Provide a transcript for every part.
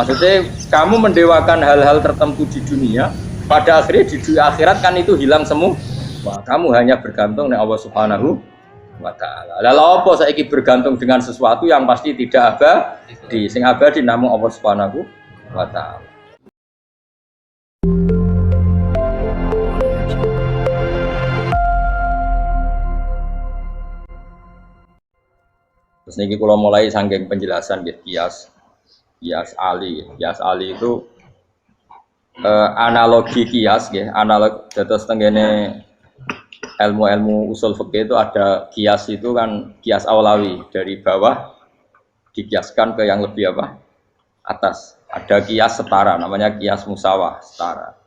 Maksudnya kamu mendewakan hal-hal tertentu di dunia, pada akhirnya di dunia akhirat kan itu hilang semua. Wah, kamu hanya bergantung dengan Allah Subhanahu wa taala. Lalu apa saiki bergantung dengan sesuatu yang pasti tidak abadi, sing abadi namung Allah Subhanahu wa taala. Terus niki kula mulai saking penjelasan nggih kias Ali itu analogi kias nggih, analog dados tengene ilmu-ilmu usul fikih itu ada kias itu kan kias aulawi dari bawah dikiaskan ke yang lebih apa? Atas. Ada kias setara namanya kias musawah setara.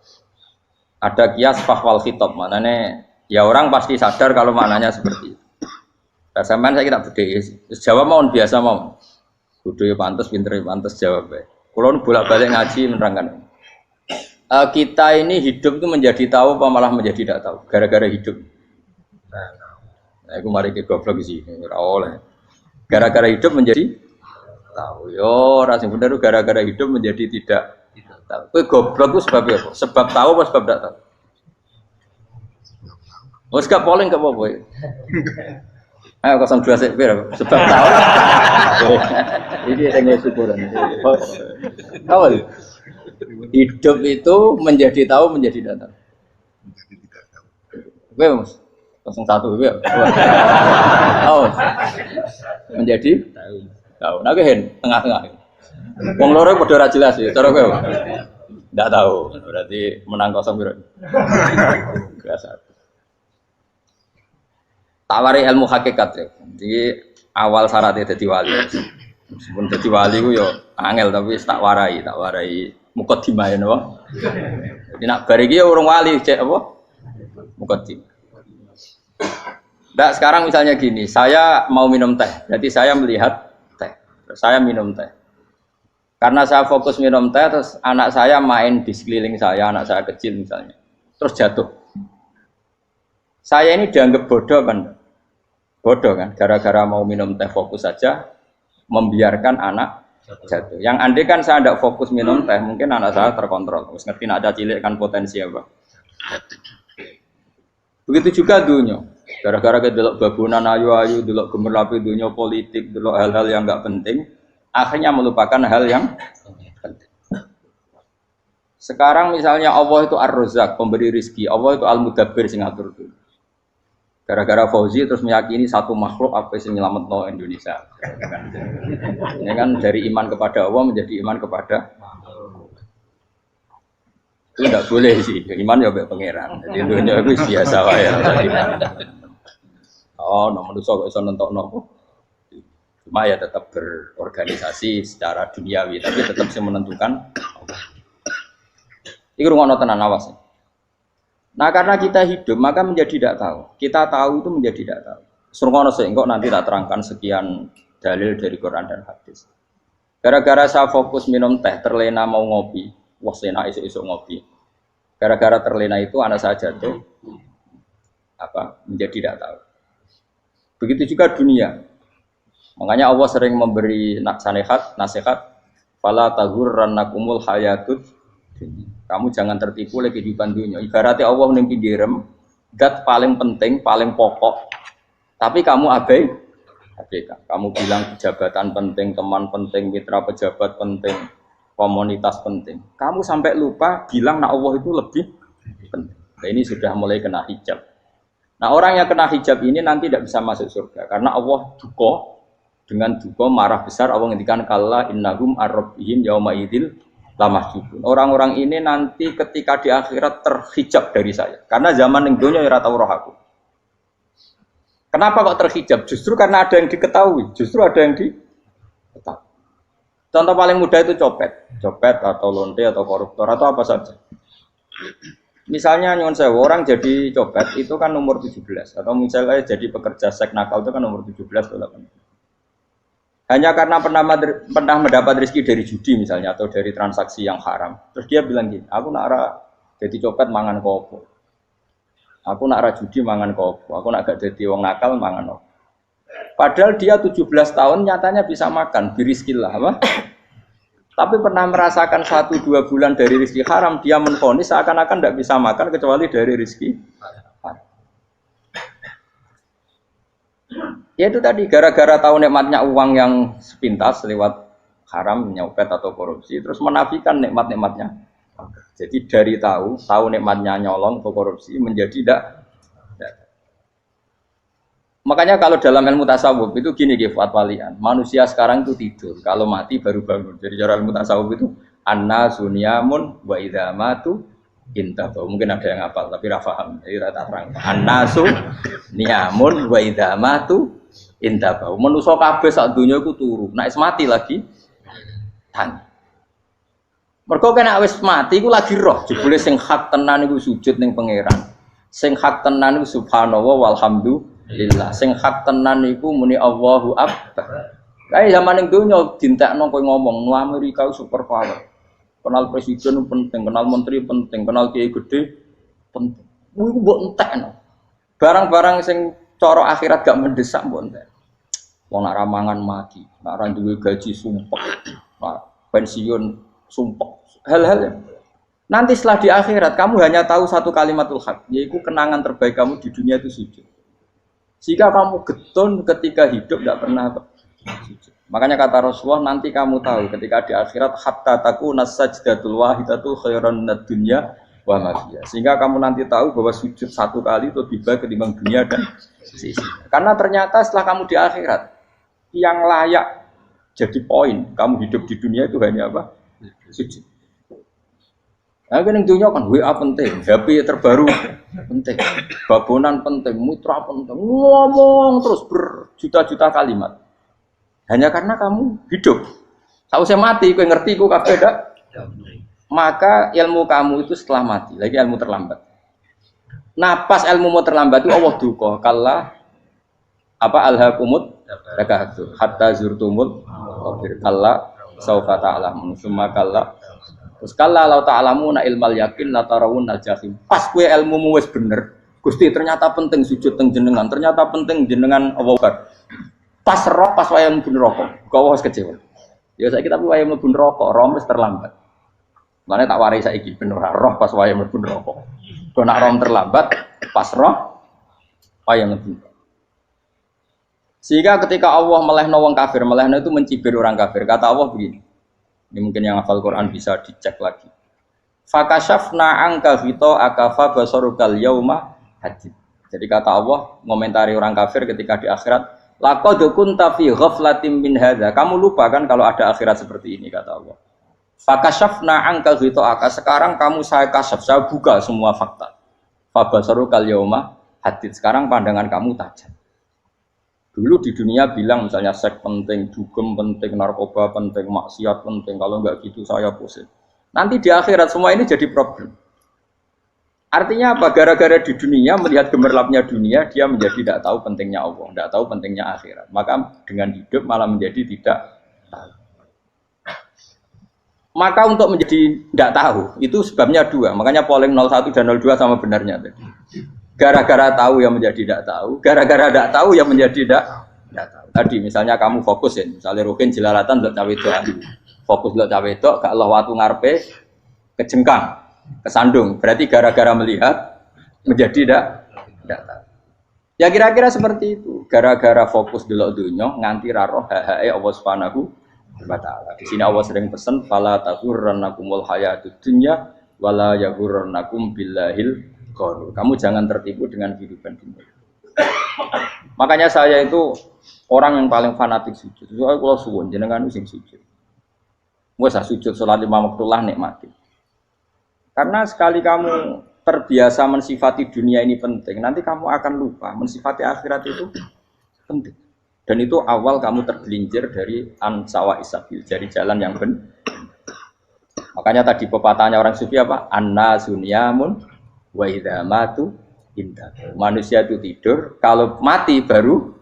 Ada kias fahwal khitab, maknanya ya orang pasti sadar kalau maknanya seperti itu. Sampean saya kira bedhe. Jawab mawon biasa mawon. Kudu yo pantes, pinter yo pantes jawab bae. Kulo bolak-balik ngaji menerangkan. Kita ini hidup itu menjadi tahu apa malah menjadi tidak tahu gara-gara hidup. Nah, aku mari ke goblok sih, ora oleh. Gara-gara hidup menjadi tahu. Yo, ora sing bener gara-gara hidup menjadi tidak tahu. Kowe goblok itu sebab apa? Sebab tahu apa sebab tidak tahu? Wes gak polling gak apa-apa. Ayo 02 sik pir sebab tahu. Ini yang syukuran. Tahu. Hidup itu menjadi tahu menjadi tidak tahu. Oke, Mas. 01 ya. Oh. Menjadi tahu. Nah, tengah-tengah. Wong loro padha ora jelas ya, cara kowe. Enggak tahu. Berarti menang 0 piro. Biasa. Tawari ilmu hakikat ya. Jadi awal syaratnya jadi wali. Meskipun jadi wali ku yo angel tapi tak warai mukadimah ya napa. Jadi nak bar iki urung wali cek apa? Mukadimah. Ndak sekarang misalnya gini, saya mau minum teh. Jadi saya melihat teh. Saya minum teh. Karena saya fokus minum teh terus anak saya main di sekeliling saya, anak saya kecil misalnya. Terus jatuh. Saya ini dianggap bodoh kan? Bodoh kan? Gara-gara mau minum teh fokus saja, membiarkan anak jatuh. Yang andai kan saya tidak fokus minum teh, mungkin anak saya terkontrol. Terus ngerti nak ada cilik kan potensi apa? Begitu juga dunia. Gara-gara delok babunan ayu-ayu, delok gemerlapi dunia politik, delok hal-hal yang enggak penting, akhirnya melupakan hal yang penting. Sekarang misalnya Allah itu Ar-Razzaq, pemberi rizki, Allah itu Al-Mudabbir sing ngatur dunia. Gara-gara Fauzi terus meyakini satu makhluk apa yang nyelametno Indonesia. Ini kan dari iman kepada Allah menjadi iman kepada itu tidak boleh sih. Iman ya mbek pangeran. Jadi dunia itu biasa wae. Oh, nomor manusia kok iso nentokno. Cuma ya tetap berorganisasi secara duniawi, tapi tetap sih menentukan. Iki rungono tenan awas. Nah karena kita hidup maka menjadi tidak tahu. Kita tahu itu menjadi tidak tahu. Surungono sih, kok nanti tak terangkan sekian dalil dari Quran dan hadis. Gara-gara saya fokus minum teh, terlena mau ngopi, wah sena isuk-isuk ngopi. Gara-gara terlena itu anak saya jatuh, menjadi tidak tahu. Begitu juga dunia. Makanya Allah sering memberi nasihat, fala taghurrannakumul hayatud. Kamu jangan tertipu oleh kehidupan dunia. Ibaratnya Allah ning pinggirem, zat paling penting, paling pokok. Tapi kamu abaikan. Kamu bilang jabatan penting, teman penting, mitra pejabat penting, komunitas penting. Kamu sampai lupa bilang nah Allah itu lebih penting. Nah, ini sudah mulai kena hijab. Nah, orang yang kena hijab ini nanti tidak bisa masuk surga karena Allah dengan duka marah besar. Allah ngendikan kalla innahum ar-rabbihim yauma idzil lamahjubun. Orang-orang ini nanti ketika di akhirat terhijab dari saya. Karena zaman ning donya ora tau roh aku. Kenapa kok terhijab? Justru karena ada yang diketahui. Justru ada yang diketahui. Contoh paling mudah itu copet atau lonte atau koruptor atau apa saja. Misalnya nyuwun sewu orang jadi copet itu kan umur 17 atau misalnya jadi pekerja seks nakal itu kan umur 17 atau 18. Hanya karena pernah mendapat rezeki dari judi misalnya atau dari transaksi yang haram. Terus dia bilang gini, aku nak jadi copet mangan kopo. Aku nak judi mangan kopo. Aku nak gak jadi wong nakal mangan kopo. Padahal dia 17 tahun nyatanya bisa makan, biriskillah apa? Tapi pernah merasakan 1-2 bulan dari rezeki haram, dia menvonis seakan-akan tidak bisa makan kecuali dari rezeki haram. Ya itu tadi, gara-gara tahu nikmatnya uang yang sepintas lewat haram, nyopet atau korupsi, terus menafikan nikmat-nikmatnya. Jadi dari tahu nikmatnya nyolong atau korupsi menjadi tidak. Makanya kalau dalam ilmu tasawuf itu gini Fuad Walian, manusia sekarang itu tidur, kalau mati baru bangun. Jadi cara ilmu tasawuf itu annasu niyamun wa idza matu intabahu. Mungkin ada yang hafal tapi ra paham. Jadi rata terang. Annasu niyamun wa idza matu intabahu. Manusa kabeh sak donya iku turu, nek mati lagi tangi. Mergo kena wis mati iku lagi roh, jebule sing hak tenan iku sujud ning pangeran. Sing hak tenan iku subhanallah walhamdulillah. Sing hak tenan iku muni Allahu akbar. Kae zaman ning donya dintekno kowe ngomong, "Nu Amerika super power." Kenal presiden penting, kenal menteri penting, kenal kiai gede penting. Iku mbok entekno. Barang-barang sing cara akhirat gak mendesak mbok entek. Wong nak ramangan mati, nak ra duwe gaji sumpek, pensiun sumpek. Hal-hal yang nanti setelah di akhirat kamu hanya tahu satu kalimatul haq, yaitu kenangan terbaik kamu di dunia itu sujud. Jika kamu getun ketika hidup tidak pernah sujud. Makanya kata Rasulullah, nanti kamu tahu ketika di akhirat hatta takuna sajdatul wahidatu khairan minad dunya wa ma fiha. Sehingga kamu nanti tahu bahwa sujud satu kali itu lebih baik ketimbang dunia dan sisinya. Karena ternyata setelah kamu di akhirat yang layak jadi poin kamu hidup di dunia itu hanya apa? Sujud. Nah, yang dunia kan WA penting, HP terbaru penting, babonan penting, mutra penting, ngomong terus berjuta-juta kalimat. Hanya karena kamu hidup. Tahu saya mati, kau ngerti, kau kabeh dak. Maka ilmu kamu itu setelah mati, lagi ilmu terlambat. Nah, pas ilmu mau terlambat itu Allah duka, kalla apa alhaqumut takahtur hatta zurtumul qabir kalla saufa ta'lamun summa kalla. Terus kalla law ta'lamuna ilmal yakin la tarawunnal jahim. Pas kowe ilmumu wis bener, Gusti ternyata penting sujud teng jenengan, ternyata penting jenengan Allah Akbar. Pas roh pas wayang mlebu neraka, kok wis kecewa. Ya saiki tapi wayang mlebu neraka, roh wis terlambat. Mane tak warai saiki ben ora roh pas wayang mlebu neraka. Kok nak roh terlambat, pas roh wayang mlebu. Sehingga ketika Allah melehno wong kafir, melehno itu mencibir orang kafir. Kata Allah begini. Ini mungkin yang hafal Quran bisa dicek lagi. Fakashafna angka fito akafa basarukal yauma hadid. Jadi kata Allah ngomentari orang kafir ketika di akhirat, laqad kunta fi ghaflatin min hadza. Kamu lupa kan kalau ada akhirat seperti ini kata Allah. Fakashafna angka fito aka. Sekarang kamu saya kasaf, saya buka semua fakta. Fa basarukal yauma hadid. Sekarang pandangan kamu tajam. Dulu di dunia bilang misalnya seks penting, dugem penting, narkoba penting, maksiat penting. Kalau enggak gitu saya pusing. Nanti di akhirat semua ini jadi problem. Artinya apa? Gara-gara di dunia melihat gemerlapnya dunia, dia menjadi tidak tahu pentingnya Allah, tidak tahu pentingnya akhirat. Maka dengan hidup malah menjadi tidak tahu. Maka untuk menjadi tidak tahu itu sebabnya dua. Makanya polling 01 dan 02 sama benarnya tadi. Gara-gara tahu yang menjadi tidak tahu, gara-gara tidak tahu yang menjadi tidak tahu. Tadi misalnya kamu fokus ya, misalnya Rukin jelalatan untuk cawe itu, fokus untuk cawe itu, gak Allah waktu ngarepe kejengkang, kesandung. Berarti gara-gara melihat menjadi tidak tahu. Ya kira-kira seperti itu. Gara-gara fokus delok dunya nganti raro hae Allah Subhanahu wa taala. Di sini Allah sering pesan fala taghurrannakumul hayatud dunya wala yaghurrannakum billahil ghurur. Kamu jangan tertipu dengan kehidupan dunia. Makanya saya itu orang yang paling fanatik sujud. Soalnya kalau suwun jenengan sing sujud. Wes sujud salat 5 waktu lah nikmati. Karena sekali kamu terbiasa mensifati dunia ini penting, nanti kamu akan lupa mensifati akhirat itu penting. Dan itu awal kamu tergelincir dari ansawa isabil, dari jalan yang benar. Makanya tadi pepatahnya orang sufi apa? An-nasunyamun wa idza matu indah. Manusia itu tidur, kalau mati baru.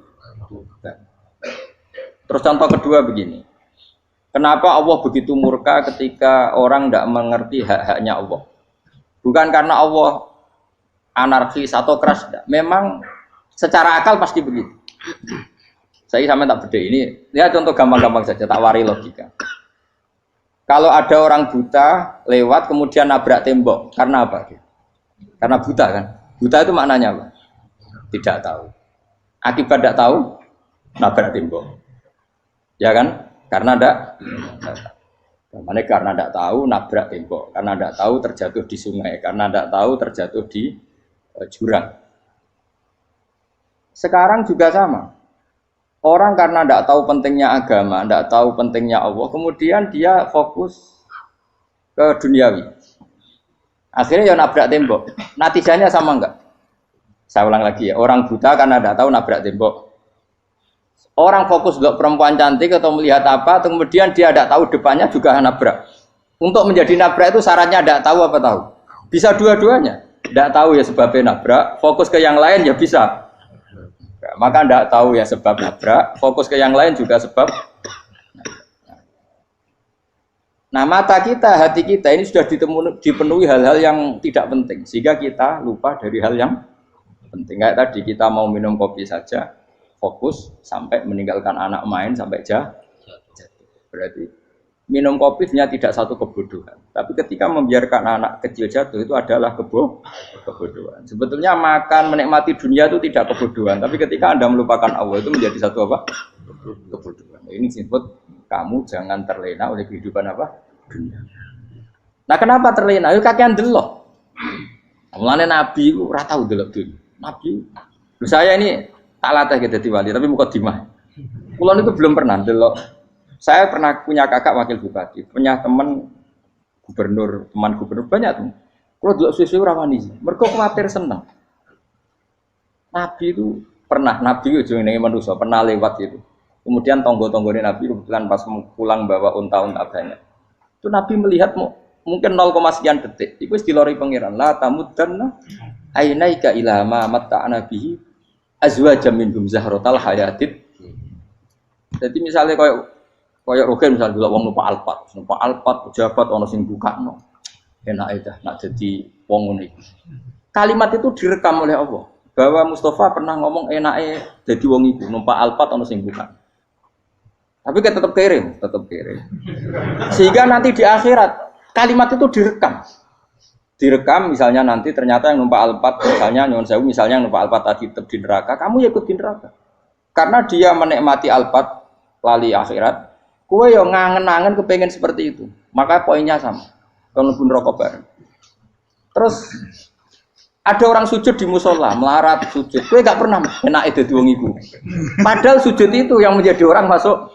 Terus contoh kedua begini. Kenapa Allah begitu murka ketika orang tidak mengerti hak-haknya Allah? Bukan karena Allah anarkis atau keras, tidak. Memang secara akal pasti begitu. Saya sampai tak beda ini. Lihat contoh gampang-gampang saja, tak wari logika. Kalau ada orang buta lewat kemudian nabrak tembok, karena apa? Karena buta kan? Buta itu maknanya apa? Tidak tahu. Akibat tidak tahu, nabrak tembok. Ya kan? Karena tidak karena tidak tahu nabrak tembok, karena tidak tahu terjatuh di sungai, karena tidak tahu terjatuh di jurang. Sekarang juga sama. Orang karena tidak tahu pentingnya agama, tidak tahu pentingnya Allah, kemudian dia fokus ke duniawi. Akhirnya ya nabrak tembok. Natijanya sama enggak? Saya ulang lagi ya. Orang buta karena tidak tahu nabrak tembok. Orang fokus untuk perempuan cantik atau melihat apa, kemudian dia tidak tahu depannya juga nabrak. Untuk menjadi nabrak itu syaratnya tidak tahu apa tahu? Bisa dua-duanya. Tidak tahu ya sebabnya nabrak, fokus ke yang lain ya bisa. Maka tidak tahu ya sebab nabrak, fokus ke yang lain juga sebab. Nah mata kita, hati kita ini sudah dipenuhi hal-hal yang tidak penting, sehingga kita lupa dari hal yang penting. Kayak tadi kita mau minum kopi saja, fokus sampai meninggalkan anak main sampai jatuh. Berarti minum kopi sebenarnya tidak satu kebodohan, tapi ketika membiarkan anak kecil jatuh itu adalah kebodohan. Sebetulnya makan menikmati dunia itu tidak kebodohan, tapi ketika Anda melupakan Allah itu menjadi satu apa? Kebodohan. Ini disebut kamu jangan terlena oleh kehidupan apa? Dunia. Nah kenapa terlena? Itu kakean delok. Mulane Nabi itu ora tau delok dunia. Nabi, saya ini tak latih gitu wali, tapi mukadimah. Kulon itu belum pernah delok. Saya pernah punya kakak wakil bupati, punya teman gubernur banyak tuh. Kalau dulu susu rawani, mereka khawatir senang. Nabi itu pernah, Nabi itu yang manusia pernah lewat itu. Kemudian tonggo-tonggonya Nabi kebetulan pas pulang bawa unta-unta banyak. Itu Nabi melihat mungkin 0, sekian detik. Itu dilori pangeran. La tamuddanna ainaika ila ma matta'ana bihi azwajam minhum zahratal hayatid. Jadi misalnya kayak Rogen misalnya dulu wong numpak Alphard pejabat ono sing bukakno. Enak aja nak jadi wong ngene iki. Kalimat itu direkam oleh Allah bahwa Mustafa pernah ngomong enake dadi wong iku numpak Alphard ono sing buka. Tapi kan tetap kirim. Sehingga nanti di akhirat kalimat itu direkam. Direkam misalnya nanti ternyata yang numpak Alphard misalnya nyuwun sewu misalnya yang numpak Alphard tadi tetap di neraka, kamu ya ikut di neraka. Karena dia menikmati Alphard lali akhirat. Kue yang ngangen-ngangen kepengen seperti itu, maka poinnya sama. Kalau pun rokok bareng. Terus ada orang sujud di musola, melarat sujud. Kue gak pernah enak itu wong iku. Padahal sujud itu yang menjadi orang masuk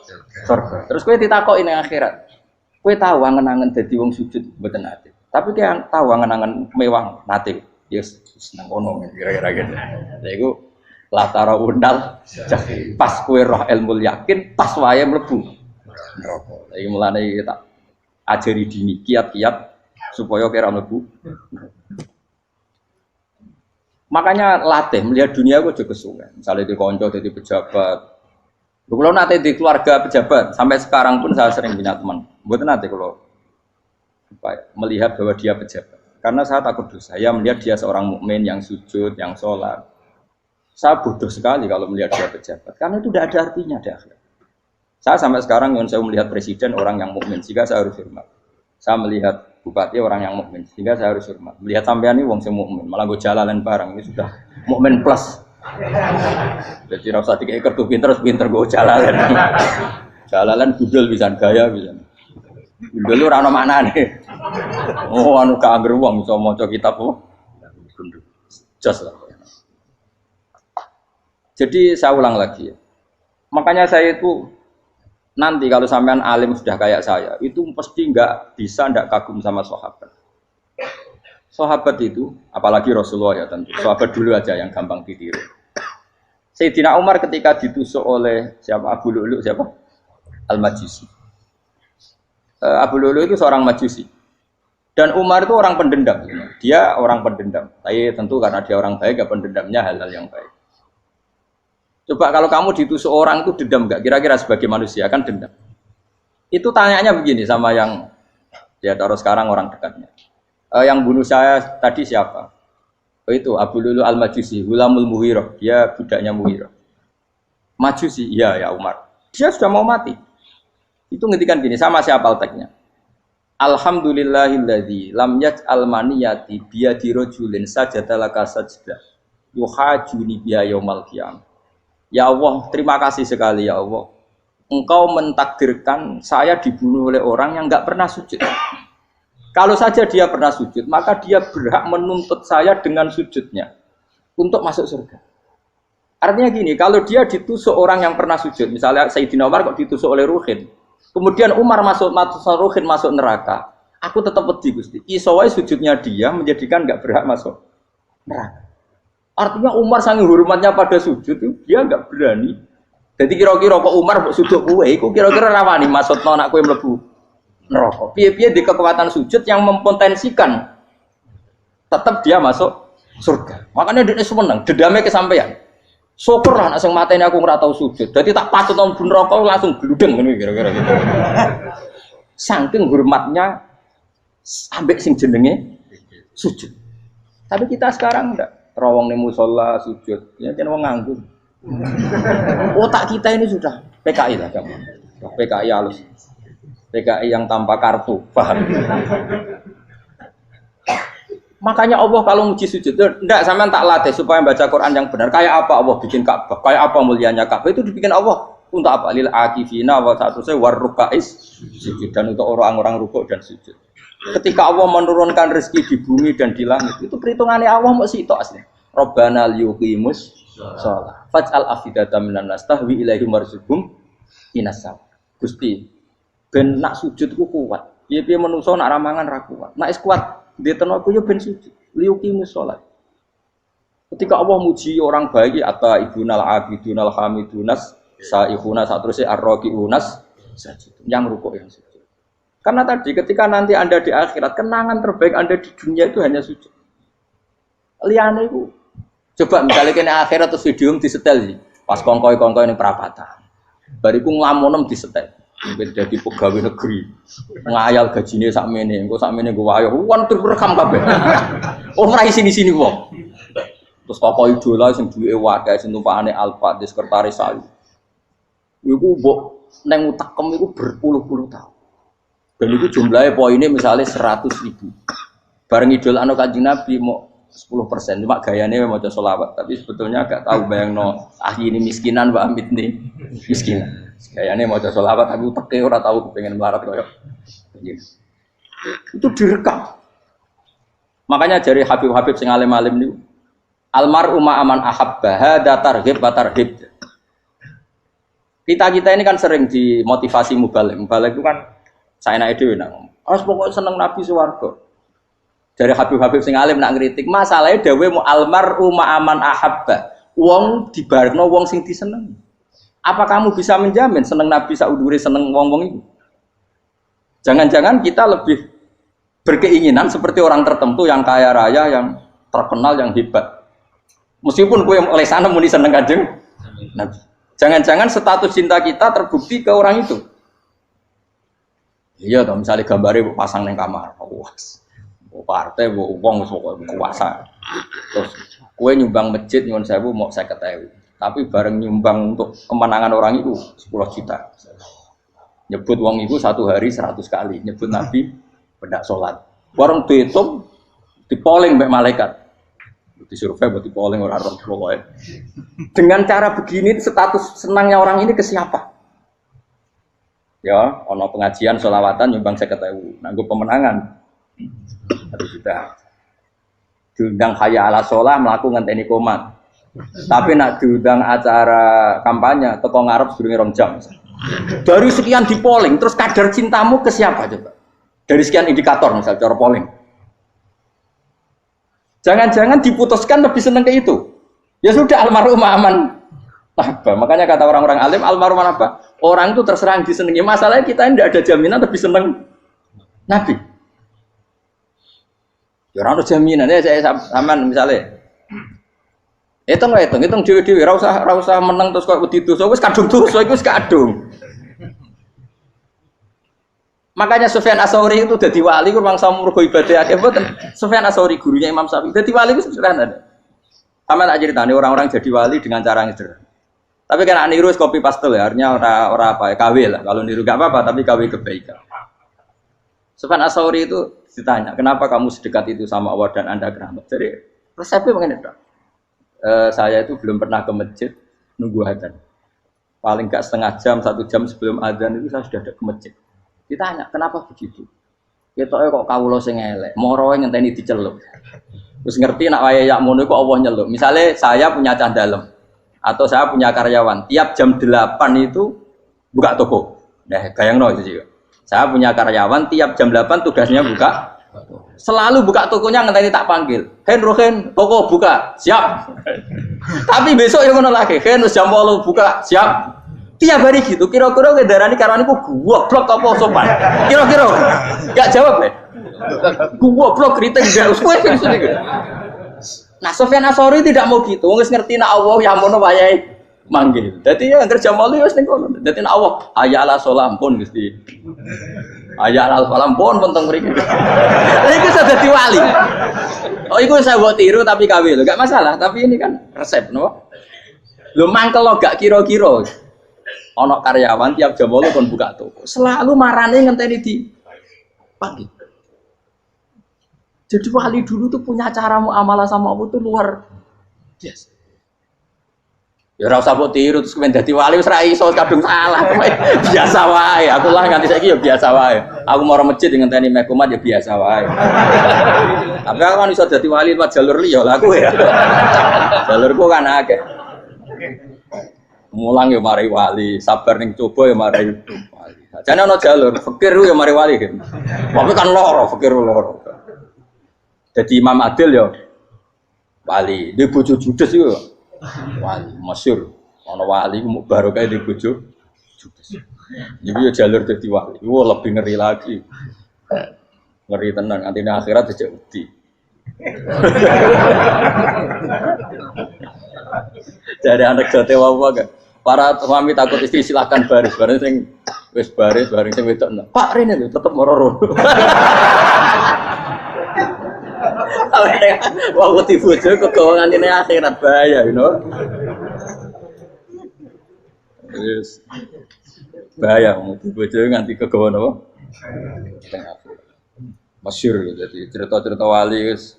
surga. Terus kue ditakoki ning akhirat. Kue tahu angen-angen dadi wong sujud mboten nate. Tapi kue tahu angen-angen mewah nate. Yes, seneng kono kira-kira gitu. Lha iku latara undal pas kue roh ilmu yakin pas wae mlebu neraka. Iki mulane tak ajari dini kiat-kiat supaya kira mlebu. Makanya latih melihat dunia kok aja kesuwen. Misalnya di konco jadi pejabat. Kalau nanti di keluarga pejabat sampai sekarang pun saya sering punya teman. Mboten nanti kalau melihat bahwa dia pejabat. Karena saya takut dosa. Saya melihat dia seorang mukmin yang sujud, yang sholat. Saya bodoh sekali kalau melihat dia pejabat. Karena itu tidak ada artinya di akhirat. Saya sampai sekarang yang saya melihat presiden orang yang mukmin, sehingga saya harus hormat. Saya melihat bupati orang yang mukmin, sehingga saya harus hormat. Melihat sampean ini wong sing mukmin, malah gue jalalan barang ini sudah mukmin plus. Jadi rasa tiga kartu pinter gue jalalan. Jalalan budal bisa gaya bisa. Budal lu rano mana nih? Oh anu keangger wong bisa maca kitab oh. Just lah. Jadi saya ulang lagi ya. Makanya saya itu nanti kalau sampean alim sudah kayak saya, itu pasti nggak kagum sama sahabat. Sahabat itu, apalagi Rasulullah ya tentu. Sahabat dulu aja yang gampang ditiru. Sayyidina Umar ketika ditusuk oleh siapa? Abu Lu'lu siapa? Al-Majusi. Abu Lu'lu itu seorang Majusi. Dan Umar itu orang pendendam. Dia orang pendendam. Tapi tentu karena dia orang baik, ya pendendamnya hal-hal yang baik. Coba kalau kamu ditusuk orang itu dendam nggak? Kira-kira sebagai manusia kan dendam. Itu tanyanya begini sama yang ya taruh sekarang orang dekatnya. Yang bunuh saya tadi siapa? Oh itu Abu Lu'lu Al-Majusi, Hulamul Muhirah. Dia budaknya Muhirah. Majusi, iya ya Umar. Dia sudah mau mati. Itu ngetikan gini, sama siapa alteknya. Alhamdulillahilladzi lam yaj'al maniyati biyadi rajulin sajadalaka sajdah yuhajuni biya yaumal qiyamah. Ya Allah, terima kasih sekali ya Allah. Engkau mentakdirkan saya dibunuh oleh orang yang enggak pernah sujud. Kalau saja dia pernah sujud, maka dia berhak menuntut saya dengan sujudnya untuk masuk surga. Artinya gini, kalau dia ditusuk orang yang pernah sujud, misalnya Sayyidina Umar kok ditusuk oleh Ruhin, kemudian Umar Ruhin masuk neraka, aku tetap pedih Gusti. Isowai sujudnya dia menjadikan nggak berhak masuk neraka. Artinya Umar sangat hormatnya pada sujud itu dia nggak berani. Jadi kira-kira kok Umar sujud kue, aku kira-kira rawani masuk anak kue mlebu neraka. Piye-piye di kekuatan sujud yang mempotensikan tetap dia masuk surga. Makanya dia seneng, dendamnya kesampaian. Syukur lah, sing mateni aku ora tau sujud. Jadi tak patut nang neraka langsung gludeng ngono kira-kira gitu. Saking hormatnya ambek sing jenenge sujud. Tapi kita sekarang enggak. Rawong ning musala sujud, ya kan wong nganggur. Otak kita ini sudah PKI lah kamu. PKI halus. PKI yang tanpa kartu, paham? Makanya Allah kalau muji sujud, enggak sampean tak latih supaya baca Quran yang benar. Kayak apa Allah bikin Ka'bah? Kayak apa mulianya Ka'bah? Itu dibikin Allah untuk apa? Lil akifina wa satusai warrukais sujud, dan untuk orang-orang rukuk dan sujud. Ketika Allah menurunkan rezeki di bumi dan di langit, itu perhitungannya Allah mau sitok asli. Rabbana liyuqimus shalah faj'al afidatan minan nas tahwi ilaihim warzuqhum minasam. Gusti, ben nak sujud ku kuat. Piye-piye menungso nak ramangan ra kuat. Nak is kuat di tenaga yo ben sujud. Liyuqimus shalah. Ketika Allah muji orang baik, atta ibunal abidunal hamidunas saihuna satruse arraqiunas sajid. Yang rukuk yang sujud. Karena tadi ketika nanti Anda di akhirat, kenangan terbaik Anda di dunia itu hanya sujud. Liane itu. Coba misalnya kene akhirat terus video disetel sih. Pas kongkoi-kongkoi ini perapatan. Bariku nglamonem disetel. Jadi pegawai negeri. Ngayal gajine sakmene, engko sakmene gue wayo. Wan direkam kabeh. Oh ora sini-sini wong. Terus tokoh idola sing duwe wae sing tumpakane Alfa di sekretaris saya. Iku mbok nang utakem iku berpuluh-puluh tahun. Dan itu jumlahnya poinnya misalnya 100.000. Bareng idol anu Kanjeng Nabi mau 10%, cuma gayanya mau coba sholawat. Tapi sebetulnya agak tahu bayang no ini miskinan Mbak Amit nih miskinan. Gayanya mau coba sholawat, tapi teke orang tahu pengen melarat koyok. Itu direkam. Makanya dari Habib-Habib sing alim-alim nih, almaru ma'aman ahabba hada targhib wa tarhib. Kita ini kan sering dimotivasi mubalek. Mubalek itu kan saya naik dewi nang, harus pokoknya seneng Nabi swarga. Dari Habib-Habib sing alim nak ngritik, masalahnya dewe mu almaru ma'aman ahabba. Wong dibarengno wong sing diseneng. Apa kamu bisa menjamin seneng Nabi saudure seneng wong-wong itu? Jangan-jangan kita lebih berkeinginan seperti orang tertentu yang kaya raya, yang terkenal, yang hebat. Meskipun kowe oleh sana muni seneng Kanjeng Nabi. Jangan-jangan status cinta kita terbukti ke orang itu. Iya toh, misalnya gambarnya pasang neng kamar, puas, partai, uang, kuasa. Terus, kue nyumbang masjid nyuwun sewu mau 50.000, tapi bareng nyumbang untuk kemenangan orang itu 10 juta. Nyebut uang itu satu hari 100 kali, nyebut Nabi pendak sholat. Bareng dihitung, dipoling mbak malaikat, disurvei buat dipoling orang pokoknya. Dengan cara begini, status senangnya orang ini ke siapa? Ya, ono pengajian sholawatan nyumbang 50.000, nanggo pemenangan. Harus sudah. Diundang hayya ala sholah melakukan ngenteni komat. Tapi nak diundang acara kampanye teko ngarep sedurunge 2 jam. Dari sekian di polling, terus kadar cintamu ke siapa coba? Dari sekian indikator misal cara polling. Jangan-jangan diputuskan lebih seneng ke itu. Ya sudah almarhum aman. Apa? Makanya kata orang-orang alim almarhum apa? Orang itu terserah disenangi. Masalahnya kita tidak ada jaminan lebih senang Nabi. Ya orang ada jaminan ya saya aman misalnya. Hitung dewi-dewi. Rasa menang terus kok wedi dosa wis kadung dosa iku wis kadung. Makanya Sufyan Ats-Tsauri itu dadi wali ku mangsa mergo ibadah akeh mboten. Sufyan Ats-Tsauri gurunya Imam Syafi'i. Dadi wali ku sederhana. Sama tak ceritane orang-orang jadi wali dengan cara yang sederhana. Tapi kan niru copy paste ya, artinya orang apa ya, KW lah. Kalau niru gak apa-apa, tapi KW kebaikan. Sufyan Ats-Tsauri itu ditanya, kenapa kamu sedekat itu sama Allah dan Anda keramat? Jadi resepnya begini dok. Saya itu belum pernah ke masjid nunggu adzan. Paling gak setengah jam, 1 jam sebelum adzan itu saya sudah ada ke masjid. Ditanya, kenapa begitu? Ketoknya kok kawula sing elek, moro ngenteni dicelup. Terus ngerti nak wayahe yak ngono kok Allah nyelup. Misalnya saya punya cah dalem atau saya punya karyawan, tiap jam 8 itu buka toko. Nah, bayangno itu juga. Saya punya karyawan tiap jam 8 tugasnya buka. Selalu buka tokonya ngenteni tak panggil. Rohen, toko buka. Siap. Tapi besok yang ngono lagi, jam 8 buka. Siap. Tiap hari gitu. Kira-kira ngendarani karyawan iku goblok apa sopan? Kira-kira. Enggak jawab deh. Goblok kriting gak usah gitu. Nah, Sufyan Ats-Tsauri tidak mau gitu. Wis ngerti nek Allah ya mono wayahe manggil. Dadi ya kerja malu wis ning kono. Dadi nek Allah hayya ala sholam pun Gusti. Hayya ala sholam pun teng mriki. Lha iku sudah dadi wali. Oh iku saya buat tiru tapi kawe lho, gak masalah. Tapi ini kan resep, no? Lho mangkel lo gak kira-kira. Ana karyawan tiap jam 8 kon buka toko. Selalu marane ngenteni di pagi. Jadi wali dulu tuh punya cara muamalah sama Allah tuh luar biasa. Ya ora usah mbok tiru terus kemen dadi wali wis ra iso kadung salah. Biasa wae. Aku lah nganti saiki ya biasa wae. Aku mau masjid ngenteni mek kumat ya biasa wae. Tapi aku kan iso dadi wali lewat jalur liya lah aku ya. Jalurku kan akeh. Mulang ya mari wali, sabar ning coba ya mari wali. Jane ana jalur fikir ya mari wali gitu. Tapi kan loro, fikir loro. Jadi Imam Adil ya wali, di bojo judes itu wali, masyhur. Ana wali barokah di bojo judes. Jadi ya jalur dadi wali. Wah lebih ngeri lagi. Ngeri tenan nganti akhirat aja wedi. Jadi anak jote wae kan. Para suami takut istri silakan baris, bareng sing wis baris, bareng sing wedok. Pak rene lho tetep moro-moro. Wah, wedi bojo kegawangan ini akhirat bahaya, you know. Yes. Bahaya wedi bojo nganti kegawan apa? Masyhur jadi cerita-cerita wali guys.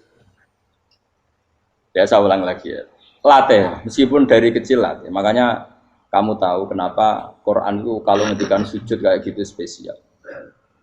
Biasa ulang lagi ya. Latih, meskipun dari kecil latih. Makanya kamu tahu kenapa Quran itu kalau ngendikan sujud kayak gitu spesial.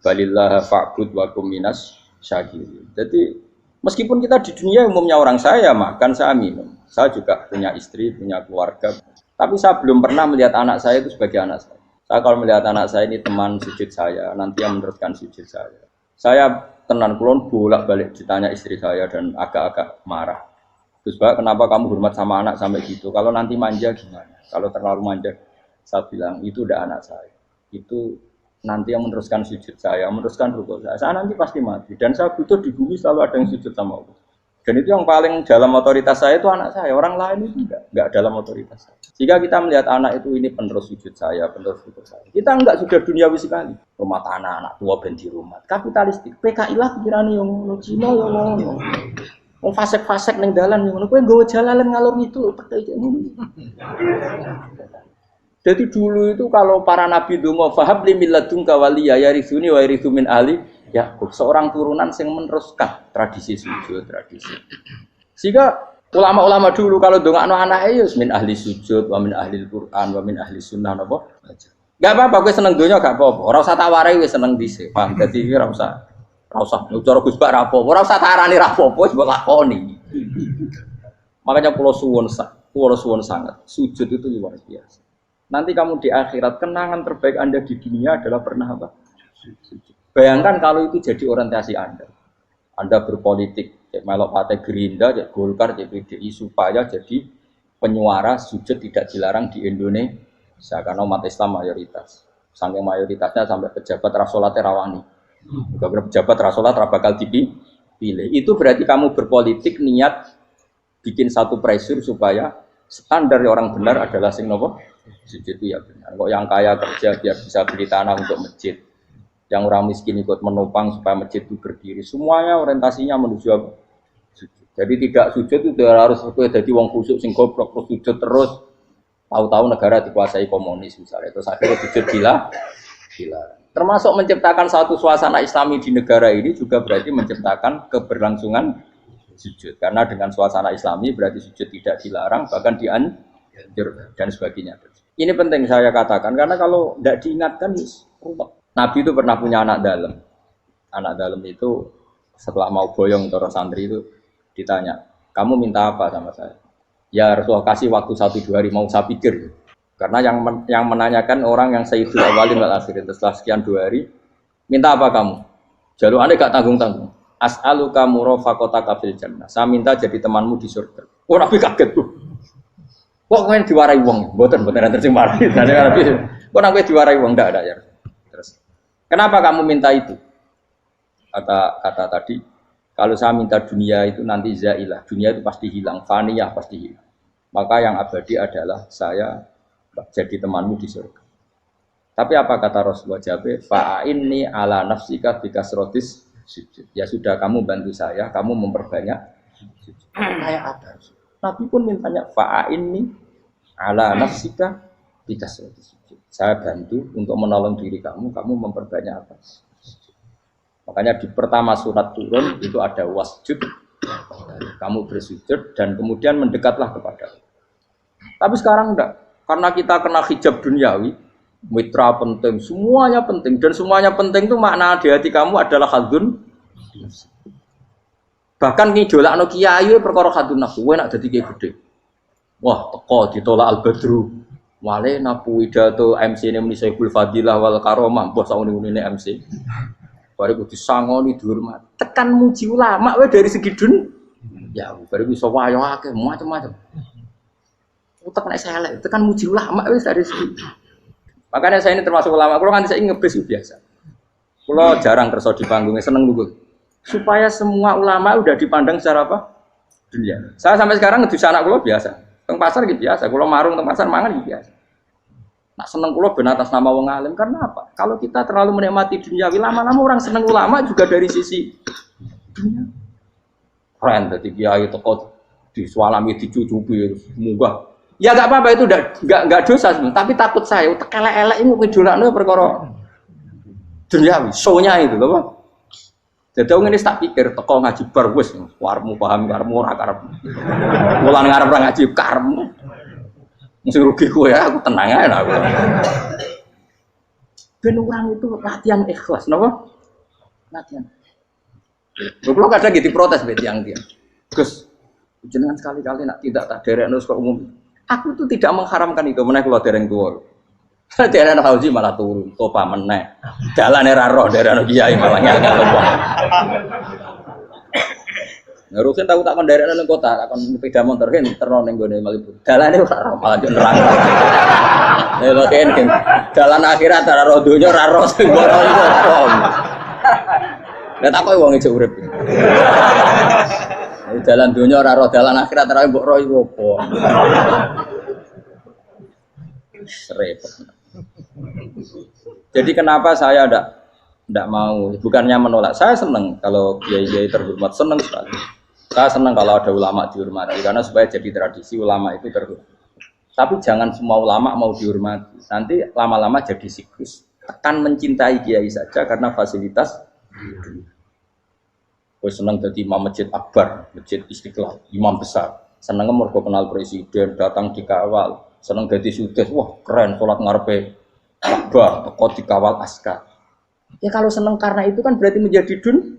Balillah fa'bud wa kum minas syakirin. Jadi meskipun kita di dunia umumnya orang saya makan, saya minum. Saya juga punya istri, punya keluarga. Tapi saya belum pernah melihat anak saya itu sebagai anak saya. Saya kalau melihat anak saya ini teman sujud saya, nanti yang meneruskan sujud saya. Saya tenan kulon bolak-balik ditanya istri saya dan agak-agak marah. Terus Pak, kenapa kamu hormat sama anak sampai gitu? Kalau nanti manja gimana? Kalau terlalu manja, saya bilang itu udah anak saya. Itu nanti yang meneruskan sujud saya, meneruskan rukuk saya. Saya nanti pasti mati. Dan saya butuh di bumi selalu ada yang sujud sama Allah. Dan itu yang paling dalam otoritas saya itu anak saya. Orang lain itu enggak dalam otoritas saya. Jika kita melihat anak itu ini penerus sujud saya, penerus rukuk saya. Kita enggak sudah duniawi sekali. Rumah tanah, anak tua ben di rumah. Kapitalistik. PKI lah pikirannya yang Cina yang ngono. Wong fasek-fasek ning dalan ngono kowe nggawa jalalan ngalor itu petek ngono. Jadi dulu itu kalau para nabi donga fahab li milladunka waliya yarithuni wa yarithu min ahli Yakub, seorang turunan yang meneruskan tradisi sujud, tradisi. Sehingga ulama-ulama dulu kalau dongakno anake ya min ahli sujud, wa min ahli Al-Qur'an, wa min ahli sunnah napa. Enggak apa-apa kowe seneng donya gak apa-apa. Ora usah tak warai wis seneng dhisik. Paham? Dadi iki ora usah cara Gus Bak ra apa-apa. Ora usah tarani ra apa-apa wis mbok lakoni. Makanya kula suwun sangat. Sujud itu luar biasa. Nanti kamu di akhirat kenangan terbaik Anda di dunia adalah pernah apa? Bayangkan kalau itu jadi orientasi Anda. Anda berpolitik, cek melok partai Gerindra, cek Golkar, cek PDI supaya jadi penyuara sujud tidak dilarang di Indonesia karena umat Islam mayoritas. Saking mayoritasnya sampai pejabat rasolat rawani. Juga pejabat rasolat bakal dipilih. Itu berarti kamu berpolitik niat bikin satu pressure supaya standar orang benar adalah sing nopo sujud itu ya benar. Kok yang kaya kerja biar bisa beli tanah untuk masjid, yang orang miskin ikut menopang supaya masjid itu berdiri. Semuanya orientasinya menuju apa? Sujud. Jadi tidak sujud itu harus jadi wong khusyuk sing goblok terus sujud terus. Tahu-tahu negara dikuasai komunis misalnya, terus akhirnya sujud gila. Termasuk menciptakan satu suasana Islami di negara ini juga berarti menciptakan keberlangsungan sujud. Karena dengan suasana Islami berarti sujud tidak dilarang, bahkan dianjur dan sebagainya. Ini penting saya katakan karena kalau tidak diingatkan, Nabi itu pernah punya anak dalam. Anak dalam itu setelah mau boyong terus santri itu ditanya, kamu minta apa sama saya? Ya Rasulullah kasih waktu 1-2 hari mau saya pikir. Karena yang menanyakan orang yang Sayyidul Awwalin wal Akhirin setelah sekian 2 hari, minta apa kamu? Jalur Anda gak tanggung-tanggung. As'aluka murafaqataka fil jannah. Saya minta jadi temanmu di surga. Oh Nabi kaget tuh. Kok kalian diwarai wong? Mboten tercemar. Kok Nabi diwarai wong ndak ada ya. Terus. Kenapa kamu minta itu? Kata tadi, kalau saya minta dunia itu nanti zailah. Dunia itu pasti hilang, faniyah pasti hilang. Maka yang abadi adalah saya jadi temanmu di surga. Tapi apa kata Rasulullah Jabe? Fa'inni ala nafsika bikasrotis sujud. Ya sudah kamu bantu saya, kamu memperbanyak sujud. Kayak apa? Nabi pun mintanya fa'inni ala nafsika bikasrotis sujud. Saya bantu untuk menolong diri kamu, kamu memperbanyak apa? Makanya di pertama surat turun itu ada wasjud. Kamu bersujud dan kemudian mendekatlah kepada Allah. Tapi sekarang enggak. Karena kita kena hijab duniawi, mitra penting, semuanya penting. Dan semuanya penting itu makna di hati kamu adalah hadun. Bahkan ngidolakno kiai perkara hadun nafsu, enak dadi kiai gede. Wah, teko ditolak al-badru. Wale napu pidato MC ini muni Saiful Fadilah wal Karomah, bos sauni-unine MC. Baru disangoni dihormat. Tekan muji ulama wae dari segi dun. Ya, baru bisa wayo akeh macam-macam. Utak nek saya itu kan muji ulama wis dari segi. Makanya saya ini termasuk ulama. Kalau kan saya ngebis biasa. Kalau jarang kerso di panggungnya seneng dulu. Supaya semua ulama udah dipandang secara apa? Dunia. Saya sampai sekarang ngedus anak kula biasa. Teng pasar gitu biasa. Kalau marung teng pasar mangan gitu biasa. Nak seneng kula ben atas nama wong alim karena apa? Kalau kita terlalu menikmati dunia, lama-lama orang seneng ulama juga dari sisi dunia. Keren tadi kiai teko disualami dicucupi munggah. Ya enggak apa-apa itu enggak dosa sebenarnya, tapi takut saya utek elek-elek ini ngidolakno perkara duniawi, show-nya itu lho, Pak. Jadi wong ini tak pikir teko ngaji bar wis warmu paham karmu ora karep. Mulan ngarep ora ngaji karmu. Mesti rugi kowe ya, aku tenang ae aku. Ben orang itu latihan ikhlas, napa? Latihan. Lho kadang gitu protes mbek tiyang-tiyang. Gus, jenengan sekali-kali nak tidak tak derekno kok umum. Aku tuh tidak mengharamkan itu, menaik kalau dereng tua. Dereng haji malah turun, topa menaik. Jalan era roh, dereng kiai malah nyangka lembong. Harusnya tahu tak mendarat nang kota, akan sepeda motor kan ternon ning gone Malibu. Dalane ora roh malah yo nerang. Lha kene dalan akhirat ora roh donya ora roh sing ora iso. Lah tak koyo wong ijo urip. Jalan dunia ora roh, dalan akhirat ora mbok roh iku apa. Repot. Jadi kenapa saya ndak mau, bukannya menolak. Saya senang kalau kiai-kiai terhormat, senang sekali. Saya senang kalau ada ulama dihormati karena supaya jadi tradisi ulama itu terhormat. Tapi jangan semua ulama mau dihormati. Nanti lama-lama jadi siklus. Tekan mencintai kiai saja karena fasilitas. Gue seneng jadi imam masjid akbar, masjid Istiqlal, imam besar. Seneng mergo kenal presiden, datang dikawal. Seneng jadi sudes, wah keren, sholat ngarepe akbar, teko dikawal askar. Ya kalau seneng karena itu kan berarti menjadi dunia.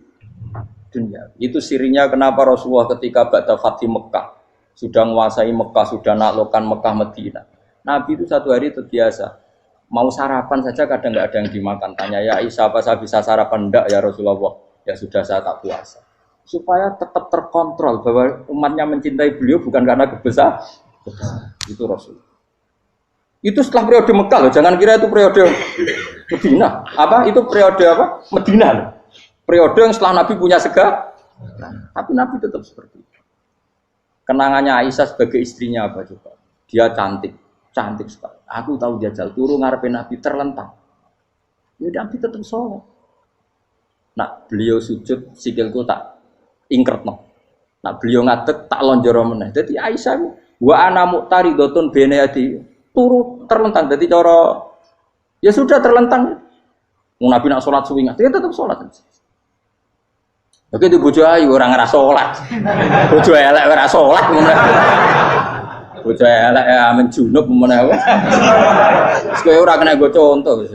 Itu sirinya kenapa Rasulullah ketika ba'da Fathi Mekah sudah menguasai Mekah, sudah naklukkan Mekah Madinah. Nabi itu satu hari terbiasa. Mau sarapan saja kadang nggak ada yang dimakan. Tanya ya Aisyah, apa saya bisa sarapan? Enggak ya Rasulullah. Ya sudah saya tak puasa. Supaya tetap terkontrol bahwa umatnya mencintai beliau bukan karena kebesaran. Itu Rasul. Itu setelah periode Mekah loh. Jangan kira itu periode Medina. Apa? Itu periode apa? Medina loh. Periode yang setelah Nabi punya segala. Tapi Nabi tetap seperti itu. Kenangannya Aisyah sebagai istrinya apa coba? Dia cantik. Cantik sekali. Aku tahu jajal turun ngarepin Nabi terlentang. Ya Nabi tetap sholat. Nak beliau sujud sikilku tak ingkretno. Nak beliau ngadeg tak lonjoro meneh. Dadi Aisyah wa ana muqtaridotun bene adi turu terlentang. Dadi cara ya sudah terlentang. Mau Nabi nak sholat suwi nggak? Dia tetap sholat. Oke di bojo ayu orang ngerasa sholat. Bojo elek ngerasa sholat. Bojo elek ya amen junub mana? Sekali orang kena gue contoh.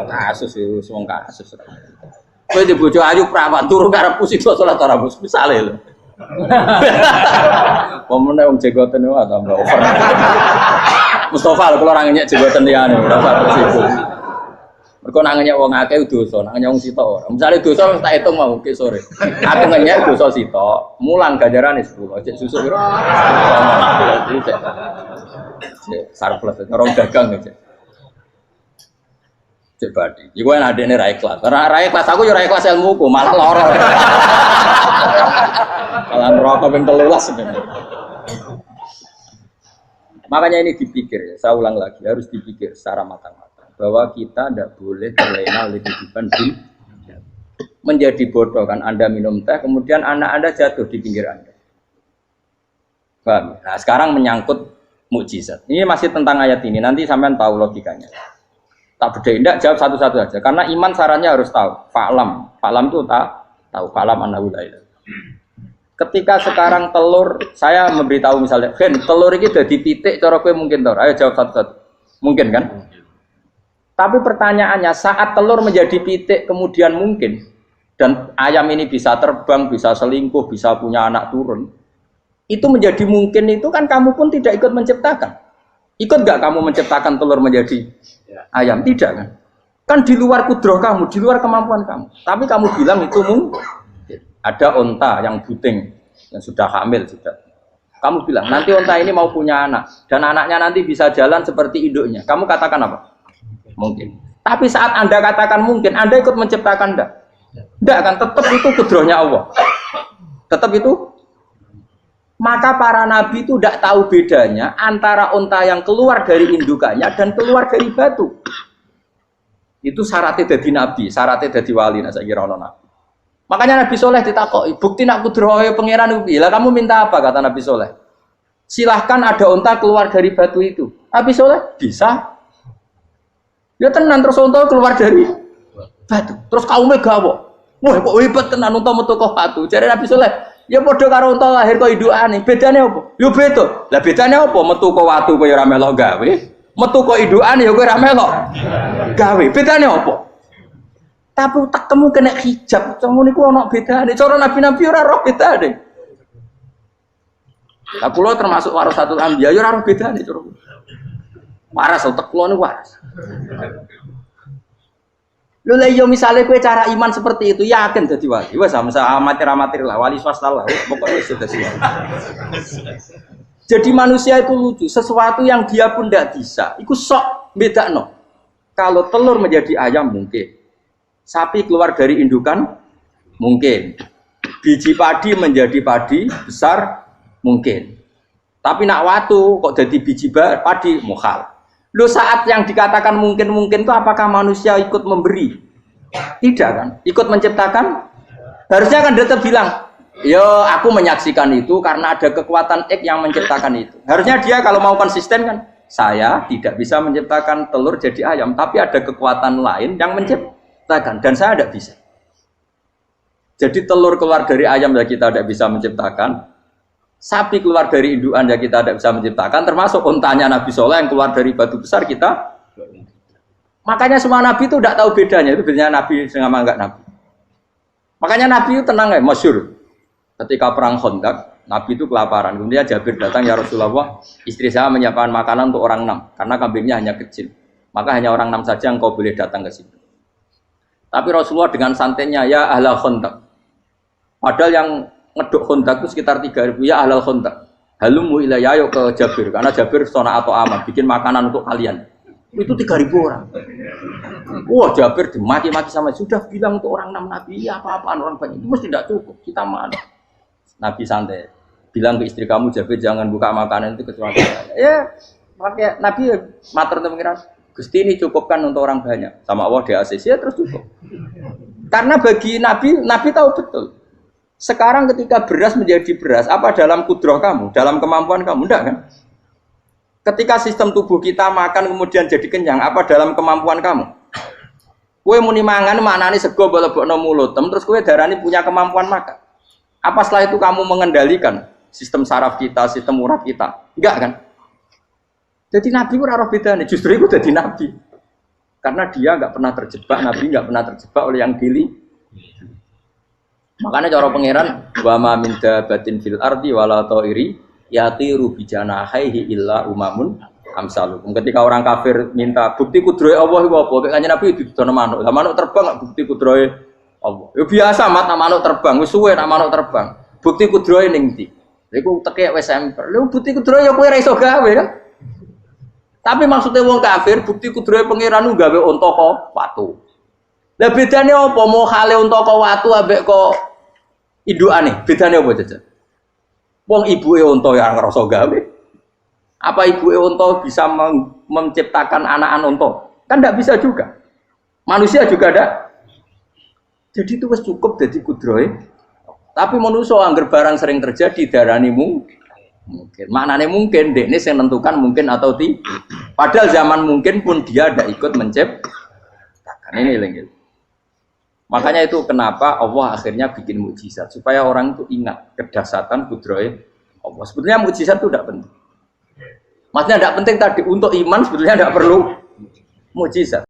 Kasus itu semua kasus. Kue di bojo ayu perawan turun karena pusing sholat orang bus misalnya lo. Pemenang yang jegoten itu tambah over. Mustafa kalau orangnya jegoten dia nih, udah sampai situ. Mereka nangenya wong akeh dosa, nangenya wong sitok ora. Misale dosa wis tak hitung mau ke sore. Aku ngenyek dosa sitok, mulang ganjarane 10. Cek susu piro? Cek surplus ngerong dagang cek. Cek badi. Iku enak adekne ra ikhlas. Ra ikhlas aku yo ra ikhlas ilmuku, malah lara. Malah neraka ping 13 sebenarnya. Makanya ini dipikir, saya ulang lagi, harus dipikir secara matang-matang. Bahwa kita tidak boleh terlena oleh kehidupan dunia. Menjadi bodoh kan Anda minum teh, kemudian anak Anda jatuh di pinggir Anda. Paham? Nah sekarang menyangkut mukjizat. Ini masih tentang ayat ini, nanti sampean tahu logikanya. Tak beda, tidak jawab satu-satu aja. Karena iman sarannya harus tahu. Fa'lam itu tak tahu. Fa'lam annahu la ilaha. Ketika sekarang telur, saya memberitahu misalnya, Fen, telur ini udah dipitik, cara gue mungkin tor. Ayo jawab satu-satu. Mungkin kan? Tapi pertanyaannya, saat telur menjadi pitik kemudian mungkin, dan ayam ini bisa terbang, bisa selingkuh, bisa punya anak turun, itu menjadi mungkin itu kan kamu pun tidak ikut menciptakan. Ikut gak kamu menciptakan telur menjadi ayam? Tidak kan? Kan di luar kudroh kamu, di luar kemampuan kamu. Tapi kamu bilang itu mungkin. Ada onta yang buting, yang sudah hamil sudah. Kamu bilang, nanti onta ini mau punya anak, dan anaknya nanti bisa jalan seperti induknya. Kamu katakan apa? Mungkin. Tapi saat Anda katakan mungkin, Anda ikut menciptakan enggak? Enggak kan, tetap itu kudrohnya Allah. Tetap itu. Maka para nabi itu tidak tahu bedanya antara onta yang keluar dari indukannya dan keluar dari batu. Itu syaratnya jadi nabi, syaratnya jadi wali. Nah, saya kira nabi. Makanya Nabi Soleh ditakoki, bukti nak kudrohe pangeran ubi. Lah kamu minta apa kata Nabi Soleh? Silahkan ada onta keluar dari batu itu. Nabi Soleh bisa. Ya tenan terus onta keluar dari batu. Terus kaumnya gawo. Wah kok hebat tenan onta metu kok batu. Jare Nabi Soleh, ya padha karo onta lahir kok indukane. Bedane apa? Yo beda. Lah bedane apa? Metu kok watu kok ya ora melok gawe. Metu kok indukane ya kowe ora melok gawe. Bedane apa? Tapi utakmu kena hijab, ngono niku ana bedane. Cara nabi-nabi ora roh bedane. Lah kula termasuk warasatul anbiya ya ora roh bedane cara. Waras utek kula niku waras. Lho lha yo misale kowe cara iman seperti itu yakin dadi wali. Wes sama amatir-amatir lah, wali swasta lah, pokoknya wis dadi. Jadi manusia itu lucu, sesuatu yang dia pun tidak bisa, iku sok bedakno. Kalau telur menjadi ayam mungkin. Sapi keluar dari indukan mungkin, biji padi menjadi padi besar mungkin, tapi nak watu kok jadi biji padi mukhal. Lo saat yang dikatakan mungkin itu apakah manusia ikut memberi? Tidak kan? Ikut menciptakan? Harusnya kan dia bilang, yo aku menyaksikan itu karena ada kekuatan X yang menciptakan itu. Harusnya dia kalau mau konsisten kan, saya tidak bisa menciptakan telur jadi ayam, tapi ada kekuatan lain yang menciptakan. Dan saya tidak bisa. Jadi telur keluar dari ayam ya kita tidak bisa menciptakan. Sapi keluar dari indukan ya kita tidak bisa menciptakan. Termasuk untanya Nabi Soleh yang keluar dari batu besar kita. Makanya semua Nabi itu tidak tahu bedanya. Itu bedanya Nabi sama enggak Nabi. Makanya Nabi itu tenang ya, masyhur. Ketika perang Khandaq, Nabi itu kelaparan. Kemudian Jabir datang, ya Rasulullah, istri saya menyiapkan makanan untuk orang 6. Karena kambingnya hanya kecil. Maka hanya orang 6 saja yang kau boleh datang ke situ. Tapi Rasulullah dengan santainya, ya ahlal Khandaq. Padahal yang ngeduk Khandaq itu sekitar 3.000, ya ahlal Khandaq. Halumu ilayya ayo ke Jabir, karena Jabir sona atau aman, bikin makanan untuk kalian. Itu 3.000 orang. Wah Jabir dimaki-maki sama, sudah bilang untuk orang 6 Nabi, ya apa-apaan orang banyak, itu mesti tidak cukup, kita mana. Nabi santai, bilang ke istri kamu Jabir jangan buka makanan itu kecuali ya, makanya Nabi matur untuk mengira. Gusti ini cukupkan untuk orang banyak. Sama Allah di ACC ya terus cukup. Karena bagi Nabi, Nabi tahu betul. Sekarang ketika beras menjadi beras, apa dalam kudroh kamu? Dalam kemampuan kamu? Enggak kan? Ketika sistem tubuh kita makan kemudian jadi kenyang, apa dalam kemampuan kamu? Kue muni mangan maknane sego lebokno mulut, terus kue darani punya kemampuan makan. Apa setelah itu kamu mengendalikan sistem saraf kita, sistem urat kita? Enggak kan? Jadi Nabi ora roh bedane, justru itu jadi Nabi. Karena dia enggak pernah terjebak, Nabi enggak pernah terjebak oleh yang dili. Makanya cara pangeran wa ma min dabatin fil ardi wala ta'iri yatiru bijanahihi illa umamun amsalukum. Ketika orang kafir minta bukti kudrohe Allah iku apa? Kanjeng Nabi didono manuk. Lah manuk terbang bukti kudrohe Allah. Ya biasa mat manuk terbang, wis suwe nak manuk terbang. Bukti kudrohe ning ndi? Iku tekek wis emper. Lha bukti kudrohe ya kowe ora iso gawe kan? Tapi maksudnya wong kafir bukti kudrohe pangeran gawe unta kok watu. Lah bedane apa? Mau hale unta kok watu ambek kok indukane? Bedane apa jajan? Wong ibuke unta ya ngrasa gawe. Apa ibuke unta bisa menciptakan anakan unta? Kan tidak bisa juga. Manusia juga ada. Jadi itu wis cukup jadi kudrohe. Tapi manusia angger barang sering terjadi darani mungkin. Maknane mungkin dekne sing nentukan mungkin atau tidak. Padahal zaman mungkin pun dia ada ikut menciptakan. Ini lagi. Makanya itu kenapa Allah akhirnya bikin mukjizat supaya orang itu ingat kedahsyatan kudrohe Allah. Sebetulnya mukjizat itu tidak penting. Maksudnya tidak penting tadi untuk iman sebetulnya tidak perlu mukjizat.